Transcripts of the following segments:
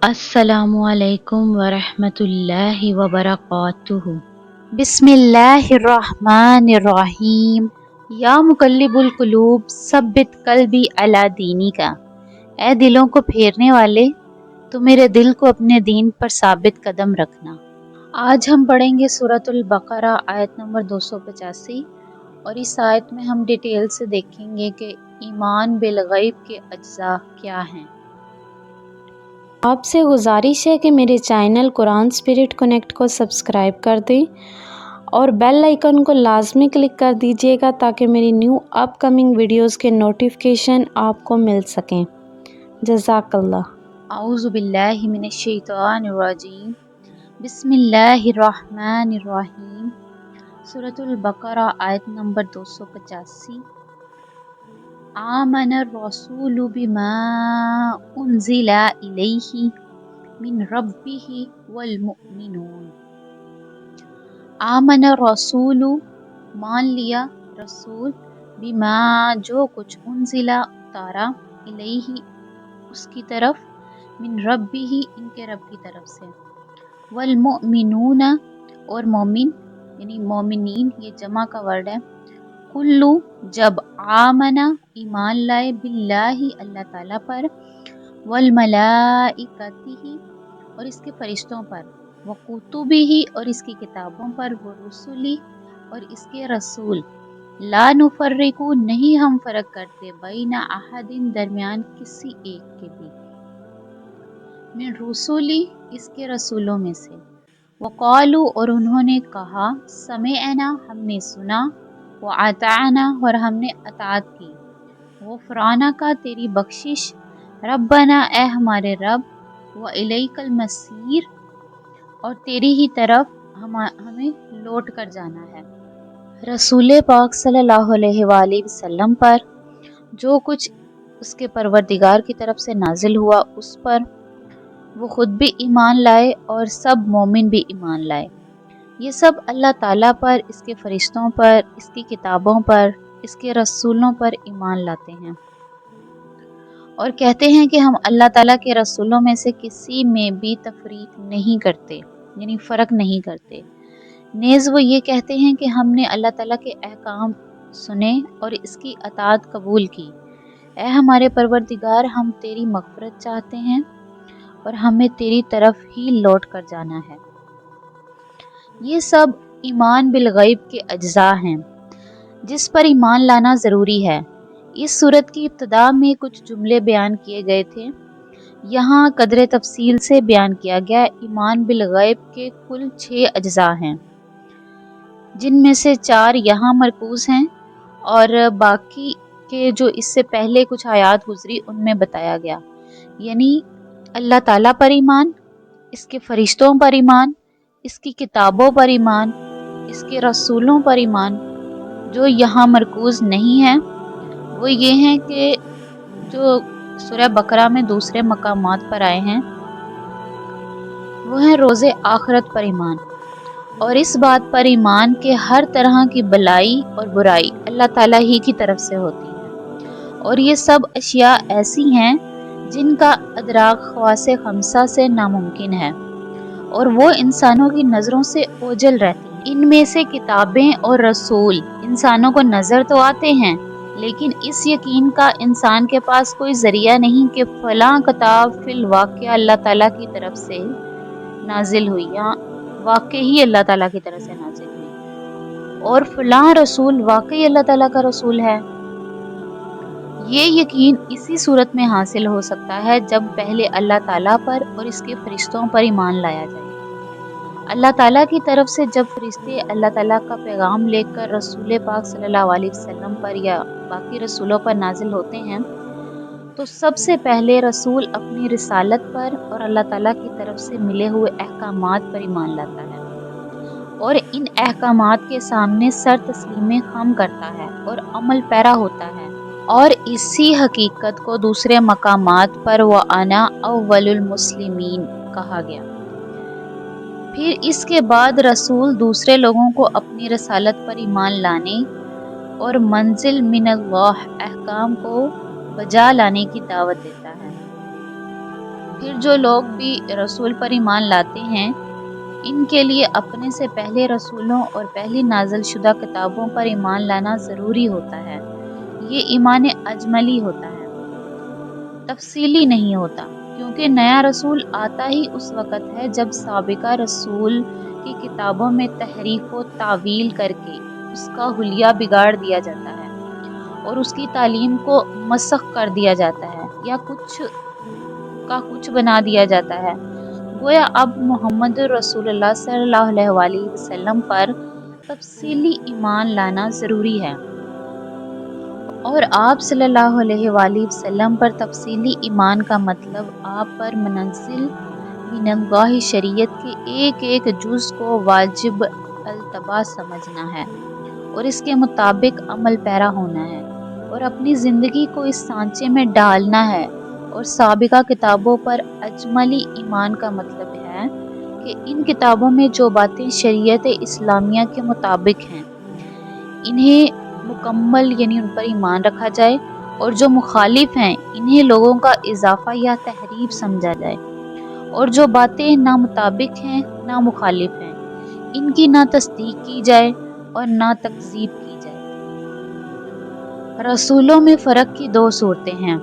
अस्सलामु अलैकुम वरहमतुल्लाहि वबरकातुहु। बिस्मिल्लाहिर्रहमानिर्रहीम। या मुकल्लिबुल कुलूब सब्बित कल्बी अला दीनिका। ए दिलों को फेरने वाले, तो मेरे दिल को अपने दीन पर साबित कदम रखना। आज हम पढ़ेंगे सूरतुल बकरा आयत नंबर 285 और इस आयत में हम डिटेल से देखेंगे कि ईमान बिल गैब के अज्जा क्या हैं। आपसे गुजारिश है कि मेरे चैनल कुरान स्पिरिट कनेक्ट को सब्सक्राइब कर दें और बेल आइकन को लाजमी क्लिक कर दीजिएगा ताकि मेरी न्यू अपकमिंग वीडियोस के नोटिफिकेशन आपको मिल सकें। जज़ाकल्लाह। औज़ु बिल्लाहि मिनश शैतानिर रजीम। बिस्मिल्लाहिर्रहमानिर्रहीम। सूरतुल बकरा आयत नंबर 285। आमनर रसूलु बिमा उन्ज़िला इलैहि मिन रब्बिहि वल मुमिनून। आमनर रसूलु मान लिया रसूल, बिमा जो कुछ, उन्ज़िला उतारा, इलैहि उसकी तरफ, मिन रब्बिही इनके रब की तरफ से, वल मुमिनून और मोमिन यानी मोमिनीन, ये जमा का वर्ड है। कुल्लू जब, आमना ईमान लाए, बिल्लाही अल्लाह ताला पर, वल मलाइकतिही और इसके फरिश्तों पर, व कुतुबिही और इसकी किताबों पर, व रुसुली और इसके रसूल, ला नुफर्रिकु नहीं हम फ़र्क करते, बैना अहदिन दरमियान किसी एक के भी, मिन रुसुली इसके रसूलों में से, वक़ालू और उन्होंने कहा, समेअना हमने सुना, व अताअना और हमने अताअत की, गुफ़राना का तेरी बख्शिश, रब्बना ए हमारे रब, व इलैकल मसीर और तेरी ही तरफ हमें लौट कर जाना है। रसूल पाक सल्लल्लाहु अलैहि वसल्लम पर जो कुछ उसके परवरदिगार की तरफ से नाजिल हुआ उस पर वो खुद भी ईमान लाए और सब मोमिन भी ईमान लाए। ये सब अल्लाह ताला पर, इसके फरिश्तों पर, इसकी किताबों पर, इसके रसूलों पर ईमान लाते हैं और कहते हैं कि हम अल्लाह ताला के रसूलों में से किसी में भी तफरीक नहीं करते, यानी फ़र्क नहीं करते। नेज़ वो ये कहते हैं कि हमने अल्लाह ताला के अहकाम सुने और इसकी अताअत कबूल की। ए हमारे परवरदिगार, हम तेरी मग़फ़िरत चाहते हैं और हमें तेरी तरफ ही लौट कर जाना है। ये सब ईमान बिल गैब के अज्जा हैं जिस पर ईमान लाना ज़रूरी है। इस सूरत की इब्तिदा में कुछ जुमले बयान किए गए थे, यहाँ कदरे तफसील से बयान किया गया। ईमान बिल गैब के कुल 6 अज्जा हैं जिनमें से 4 यहाँ मरकूज़ हैं और बाकी के जो इससे पहले कुछ आयात गुजरी उनमें बताया गया, यानी अल्लाह ताला पर ईमान, इसके फरिश्तों पर ईमान, इसकी किताबों पर ईमान, इसके रसूलों पर ईमान। जो यहाँ मरकूज़ नहीं है वो ये हैं कि जो सूरह बकरा में दूसरे मकामात पर आए हैं वो हैं रोज़े आखिरत पर ईमान और इस बात पर ईमान के हर तरह की भलाई और बुराई अल्लाह ताला ही की तरफ से होती है और ये सब अशिया ऐसी हैं जिनका अदराक ख्वासे खमसा से नामुमकिन है और वो इंसानों की नज़रों से ओझल रहती हैं। इनमें से किताबें और रसूल इंसानों को नज़र तो आते हैं, लेकिन इस यकीन का इंसान के पास कोई ज़रिया नहीं कि फ़लाँ किताब फिल वाक़या अल्लाह ताला की तरफ से नाजिल हुई या वाक़ई ही अल्लाह ताला की तरफ से नाजिल हुई और फ़लाँ रसूल वाक़ई अल्लाह ताला का रसूल है। ये यकीन इसी सूरत में हासिल हो सकता है जब पहले अल्लाह ताला पर और इसके फरिश्तों पर ईमान लाया जाए। अल्लाह ताला की तरफ से जब फरिश्ते अल्लाह ताला का पैगाम लेकर रसूल पाक सल्लल्लाहु अलैहि वसल्लम पर या बाकी रसूलों पर नाजिल होते हैं तो सबसे पहले रसूल अपनी रिसालत पर और अल्लाह ताला की तरफ से मिले हुए अहकामात पर ईमान लाता है और इन अहकामात के सामने सर तस्लीम खम करता है और अमल पैरा होता है और इसी हकीकत को दूसरे मकामात पर व अना अव्वलुल मुस्लिमीन कहा गया। फिर इसके बाद रसूल दूसरे लोगों को अपनी रसालत पर ईमान लाने और मंजिल मिनल्लाह अहकाम को बजा लाने की दावत देता है। پھر جو لوگ بھی رسول پر ایمان لاتے ہیں ان کے لیے اپنے سے پہلے رسولوں اور پہلی نازل شدہ کتابوں پر ایمان لانا ضروری ہوتا ہے۔ یہ ایمان اجملی ہوتا ہے، تفصیلی نہیں ہوتا، کیونکہ نیا رسول آتا ہی اس وقت ہے جب سابقہ رسول کی کتابوں میں تحریف و تعویل کر کے اس کا حلیہ بگاڑ دیا جاتا ہے اور اس کی تعلیم کو مسخ کر دیا جاتا ہے یا کچھ کا کچھ بنا دیا جاتا ہے۔ گویا اب محمد رسول اللہ صلی اللہ علیہ وآلہ وسلم پر تفصیلی ایمان لانا ضروری ہے، اور آپ صلی اللہ علیہ وآلہ وسلم پر تفصیلی ایمان کا مطلب آپ پر منزل من اللہ شریعت کے ایک ایک جز کو واجب الاتباع سمجھنا ہے اور اس کے مطابق عمل پیرا ہونا ہے اور اپنی زندگی کو اس سانچے میں ڈالنا ہے۔ اور سابقہ کتابوں پر اجملی ایمان کا مطلب ہے کہ ان کتابوں میں جو باتیں شریعت اسلامیہ کے مطابق ہیں انہیں مکمل یعنی ان پر ایمان رکھا جائے، اور جو مخالف ہیں انہیں لوگوں کا اضافہ یا تحریف سمجھا جائے، اور جو باتیں نہ مطابق ہیں نہ مخالف ہیں ان کی نہ تصدیق کی جائے اور نہ تکذیب کی جائے۔ رسولوں میں فرق کی دو صورتیں ہیں،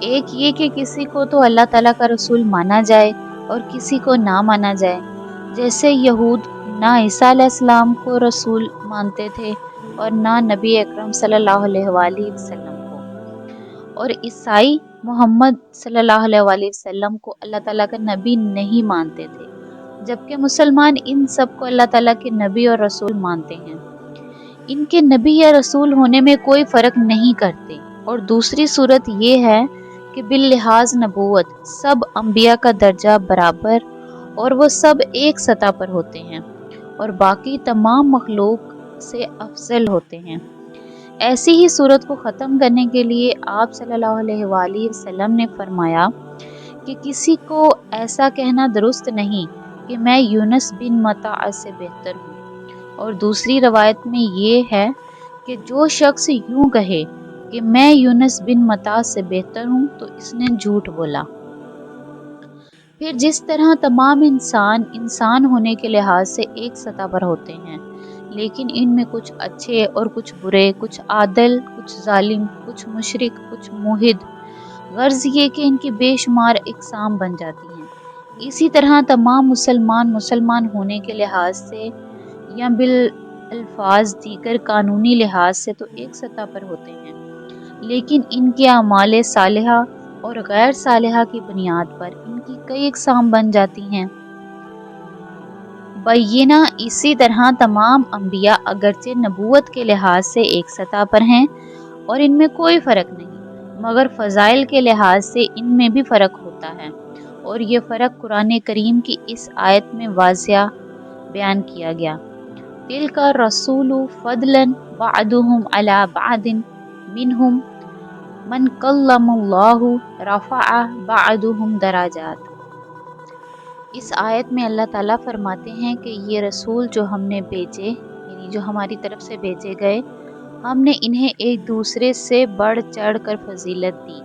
ایک یہ کہ کسی کو تو اللہ تعالیٰ کا رسول مانا جائے اور کسی کو نہ مانا جائے، جیسے یہود نہ عیسیٰ علیہ السلام کو رسول مانتے تھے اور نہ نبی اکرم صلی اللہ علیہ وآلہ وسلم کو، اور عیسائی محمد صلی اللہ علیہ وآلہ وسلم کو اللہ تعالیٰ کا نبی نہیں مانتے تھے، جبکہ مسلمان ان سب کو اللہ تعالیٰ کے نبی اور رسول مانتے ہیں، ان کے نبی یا رسول ہونے میں کوئی فرق نہیں کرتے۔ اور دوسری صورت یہ ہے کہ باللحاظ نبوت سب انبیاء کا درجہ برابر اور وہ سب ایک سطح پر ہوتے ہیں اور باقی تمام مخلوق سے افضل ہوتے ہیں۔ ایسی ہی صورت کو ختم کرنے کے لیے آپ صلی اللہ علیہ وآلہ وسلم نے فرمایا کہ کسی کو ایسا کہنا درست نہیں کہ میں یونس بن متع سے بہتر ہوں، اور دوسری روایت میں یہ ہے کہ جو شخص یوں کہے کہ میں یونس بن متع سے بہتر ہوں تو اس نے جھوٹ بولا۔ پھر جس طرح تمام انسان ہونے کے لحاظ سے ایک سطح پر ہوتے ہیں، لیکن ان میں کچھ اچھے اور کچھ برے، کچھ عادل، کچھ ظالم، کچھ مشرک، کچھ موحد، غرض یہ کہ ان کی بے شمار اقسام بن جاتی ہیں، اسی طرح تمام مسلمان ہونے کے لحاظ سے یا بالالفاظ دیگر قانونی لحاظ سے تو ایک سطح پر ہوتے ہیں، لیکن ان کے اعمال صالحہ اور غیر صالحہ کی بنیاد پر ان کی کئی اقسام بن جاتی ہیں۔ بینہ اسی طرح تمام انبیاء اگرچہ نبوت کے لحاظ سے ایک سطح پر ہیں اور ان میں کوئی فرق نہیں، مگر فضائل کے لحاظ سے ان میں بھی فرق ہوتا ہے، اور یہ فرق قرآن کریم کی اس آیت میں واضح بیان کیا گیا، تِلْکَ الرُّسُلُ فَضْلًا بَعْضُهُمْ عَلَى بَعْضٍ مِّنْهُمْ مَنْ كَلَّمَ اللَّهُ رَفَعَ بَعْضُهُمْ دَرَجَاتٍ۔ اس آیت میں اللہ تعالیٰ فرماتے ہیں کہ یہ رسول جو ہم نے بھیجے یعنی جو ہماری طرف سے بھیجے گئے، ہم نے انہیں ایک دوسرے سے بڑھ چڑھ کر فضیلت دی۔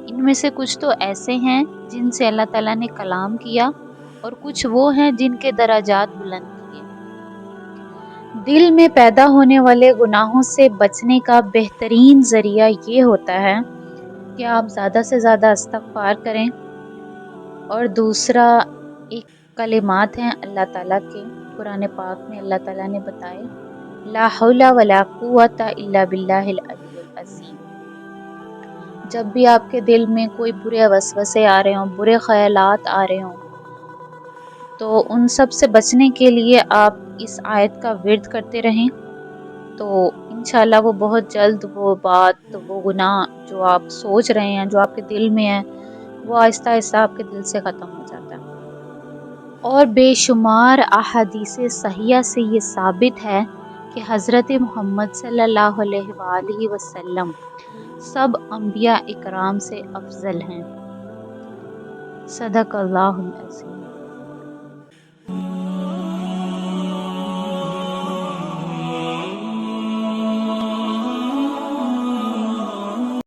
ان میں سے کچھ تو ایسے ہیں جن سے اللہ تعالیٰ نے کلام کیا، اور کچھ وہ ہیں جن کے درجات بلند کیے۔ دل میں پیدا ہونے والے گناہوں سے بچنے کا بہترین ذریعہ یہ ہوتا ہے کہ آپ زیادہ سے زیادہ استغفار کریں، اور دوسرا ایک کلمات ہیں اللہ تعالیٰ کے، قرآن پاک میں اللہ تعالیٰ نے بتائے لا حول ولا قوت الا باللہ العلی العظیم۔ جب بھی آپ کے دل میں کوئی برے وسوسے آ رہے ہوں، برے خیالات آ رہے ہوں، تو ان سب سے بچنے کے لیے آپ اس آیت کا ورد کرتے رہیں، تو انشاءاللہ وہ بہت جلد وہ بات، وہ گناہ جو آپ سوچ رہے ہیں، جو آپ کے دل میں ہے، وہ آہستہ آہستہ آپ کے دل سے ختم ہو جاتا ہے۔ اور بے شمار احادیث صحیحہ سے یہ ثابت ہے کہ حضرت محمد صلی اللہ علیہ وآلہ وسلم سب انبیاء اکرام سے افضل ہیں۔ صدق اللہ العظیم۔